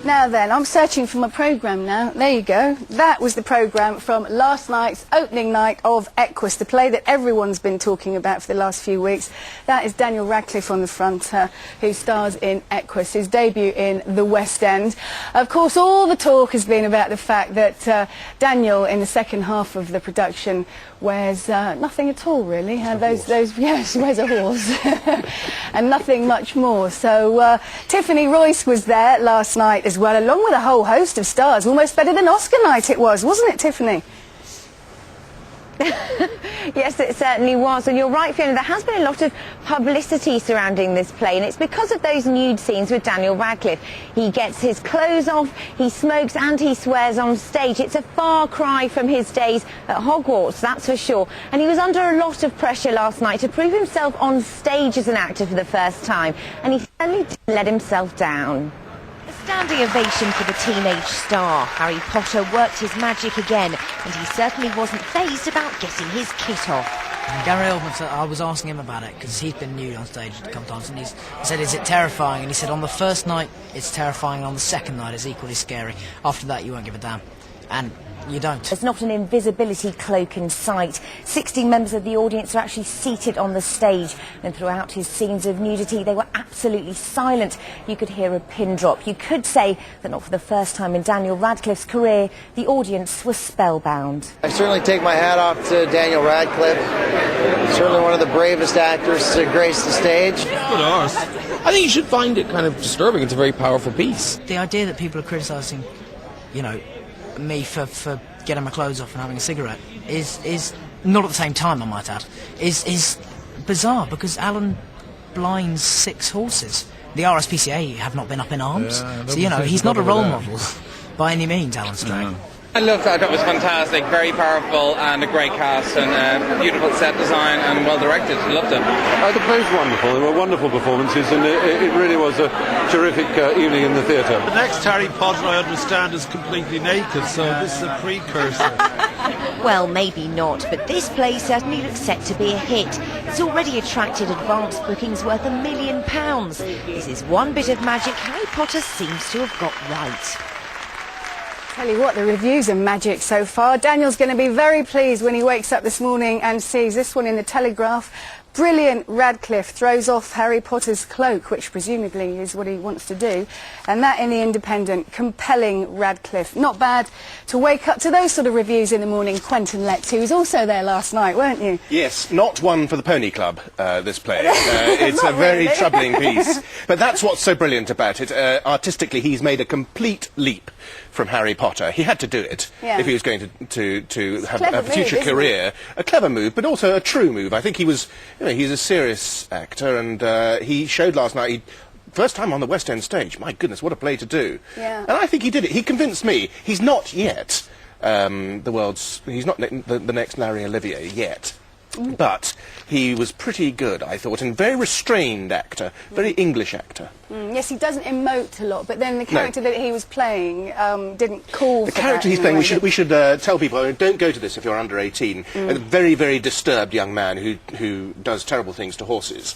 Now then, I'm searching for my programme now. There you go. That was the programme from last night's opening night of Equus, the play that everyone's been talking about for the last few weeks. That is Daniel Radcliffe on the front, who stars in Equus, his debut in the West End. Of course, all the talk has been about the fact that Daniel, in the second half of the production, wears nothing at all, really. Yes, he wears a horse. And nothing much more. So Tiffany Royce was there last night as well, along with a whole host of stars. Almost better than Oscar night it was, wasn't it, Tiffany? Yes, it certainly was. And you're right, Fiona, there has been a lot of publicity surrounding this play, and it's because of those nude scenes with Daniel Radcliffe. He gets his clothes off, he smokes and he swears on stage. It's a far cry from his days at Hogwarts, that's for sure. And he was under a lot of pressure last night to prove himself on stage as an actor for the first time, and he certainly didn't let himself down. A standing ovation for the teenage star. Harry Potter worked his magic again, and he certainly wasn't fazed about getting his kit off. Gary Oldman said, I was asking him about it because he's been nude on stage a couple of times, and he said, is it terrifying? And he said, on the first night it's terrifying, on the second night it's equally scary. After that you won't give a damn. And you don't. There's not an invisibility cloak in sight. 16 members of the audience are actually seated on the stage, and throughout his scenes of nudity they were absolutely silent. You could hear a pin drop. You could say that not for the first time in Daniel Radcliffe's career, the audience was spellbound. I certainly take my hat off to Daniel Radcliffe. Certainly one of the bravest actors to grace the stage. Good arse. I think you should find it kind of disturbing. It's a very powerful piece. The idea that people are criticising, you know, me for getting my clothes off and having a cigarette is not at the same time, I might add, is bizarre, because Alan blinds 6 horses. The RSPCA have not been up in arms, so you know he's not a role model by any means, Alan Strang. And look, I thought it was fantastic, very powerful, and a great cast, and beautiful set design, and well directed. Loved it. The play was wonderful. There were wonderful performances, and it really was a terrific evening in the theatre. The next Harry Potter, I understand, is completely naked, so this is a precursor. Well, maybe not, but this play certainly looks set to be a hit. It's already attracted advance bookings worth £1 million. This is one bit of magic Harry Potter seems to have got right. Tell you what, the reviews are magic so far. Daniel's going to be very pleased when he wakes up this morning and sees this one in the Telegraph. Brilliant Radcliffe throws off Harry Potter's cloak, which presumably is what he wants to do. And that in the Independent, compelling Radcliffe. Not bad to wake up to those sort of reviews in the morning. Quentin Lex, who was also there last night, weren't you? Yes, not one for the Pony Club, this play. It's a very troubling piece. But that's what's so brilliant about it. Artistically, he's made a complete leap from Harry Potter. He had to do it if he was going to have a future career. A clever move, but also a true move. I think he was, you know, he's a serious actor, and he showed last night, first time on the West End stage. My goodness, what a play to do. Yeah. And I think he did it. He convinced me. He's not yet he's not the next Larry Olivier yet. But he was pretty good, I thought, and very restrained actor, very English actor. Yes, he doesn't emote a lot, but then the character that he was playing didn't call for the character he's playing, we should tell people, don't go to this if you're under 18. A very, very disturbed young man who does terrible things to horses.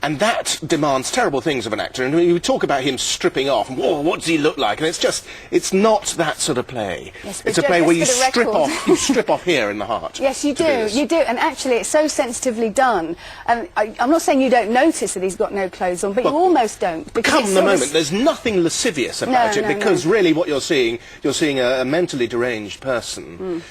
And that demands terrible things of an actor, and we talk about him stripping off, and whoa, what does he look like? And it's not that sort of play. Yes, it's a play where you strip off here in the heart. Yes, you do, and actually it's so sensitively done. And I'm not saying you don't notice that he's got no clothes on, but you almost don't. Come the moment, there's nothing lascivious about it, because really what you're seeing a mentally deranged person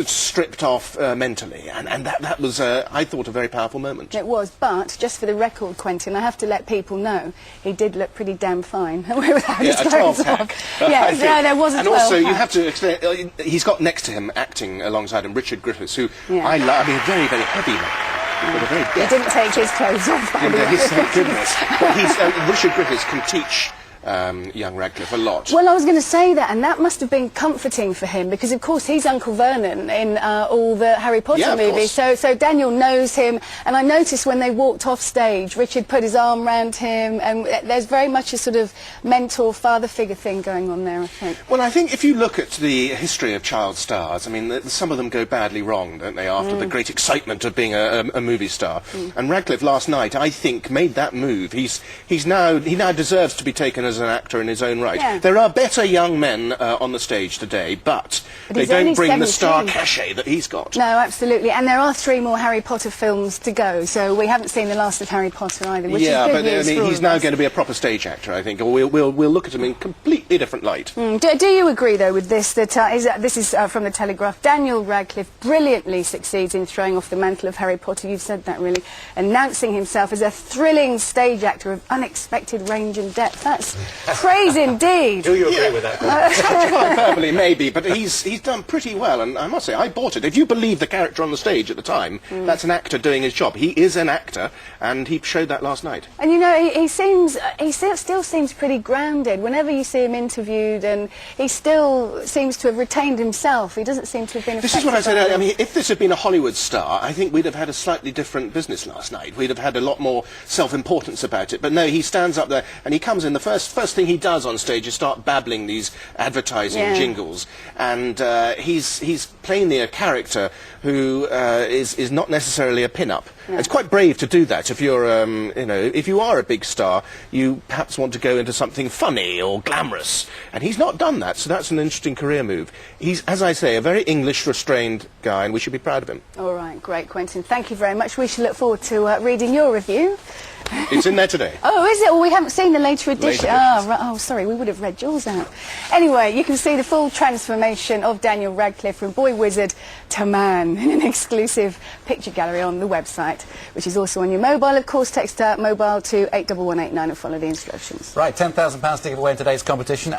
stripped off mentally, and that was, I thought, a very powerful moment. It was, but just for the record, Quentin, I have to let people know he did look pretty damn fine without his clothes on. Yeah, there was a 12-pack. And also, you have to explain, he's got next to him, acting alongside him, Richard Griffiths, who I love. I mean, very, very heavy man. He didn't take his clothes off. Thank goodness. But Richard Griffiths can teach young Radcliffe a lot. Well, I was going to say that, and that must have been comforting for him, because of course he's Uncle Vernon in all the Harry Potter movies, so Daniel knows him, and I noticed when they walked off stage, Richard put his arm round him, and there's very much a sort of mentor, father figure thing going on there, I think. Well, I think if you look at the history of child stars, I mean, some of them go badly wrong, don't they, after the great excitement of being a movie star. And Radcliffe last night, I think, made that move. He now deserves to be taken as an actor in his own right. Yeah. There are better young men on the stage today, but they he's don't only bring the star 17. cachet that he's got. No, absolutely. And there are 3 more Harry Potter films to go, so we haven't seen the last of Harry Potter either, which is good but news for all he's of now us. going to be a proper stage actor, I think, or we'll look at him in completely different light. Do you agree, though, with this, that this is from the Telegraph, Daniel Radcliffe brilliantly succeeds in throwing off the mantle of Harry Potter, you've said that really, announcing himself as a thrilling stage actor of unexpected range and depth. That's praise indeed. Do you agree with that? Hyperbole, maybe, but he's done pretty well, and I must say, I bought it. If you believe the character on the stage at the time, that's an actor doing his job. He is an actor, and he showed that last night. And you know, he still seems pretty grounded. Whenever you see him interviewed, and he still seems to have retained himself. He doesn't seem to have been affected. This is what I said by earlier. I mean, if this had been a Hollywood star, I think we'd have had a slightly different business last night. We'd have had a lot more self-importance about it. But no, he stands up there, and he comes in. The first thing he does on stage is start babbling these advertising jingles. And he's plainly a character who is not necessarily a pin-up. No. It's quite brave to do that. If you're, if you are a big star, you perhaps want to go into something funny or glamorous. And he's not done that, so that's an interesting career move. He's, as I say, a very English-restrained guy, and we should be proud of him. All right, great, Quentin. Thank you very much. We should look forward to reading your review. It's in there today. Oh, is it? Well, we haven't seen the later edition. Later Oh, sorry, we would have read yours out. Anyway, you can see the full transformation of Daniel Radcliffe from boy wizard to man in an exclusive picture gallery on the website, which is also on your mobile. Of course, text mobile to 81189 and follow the instructions. Right, £10,000 to give away in today's competition.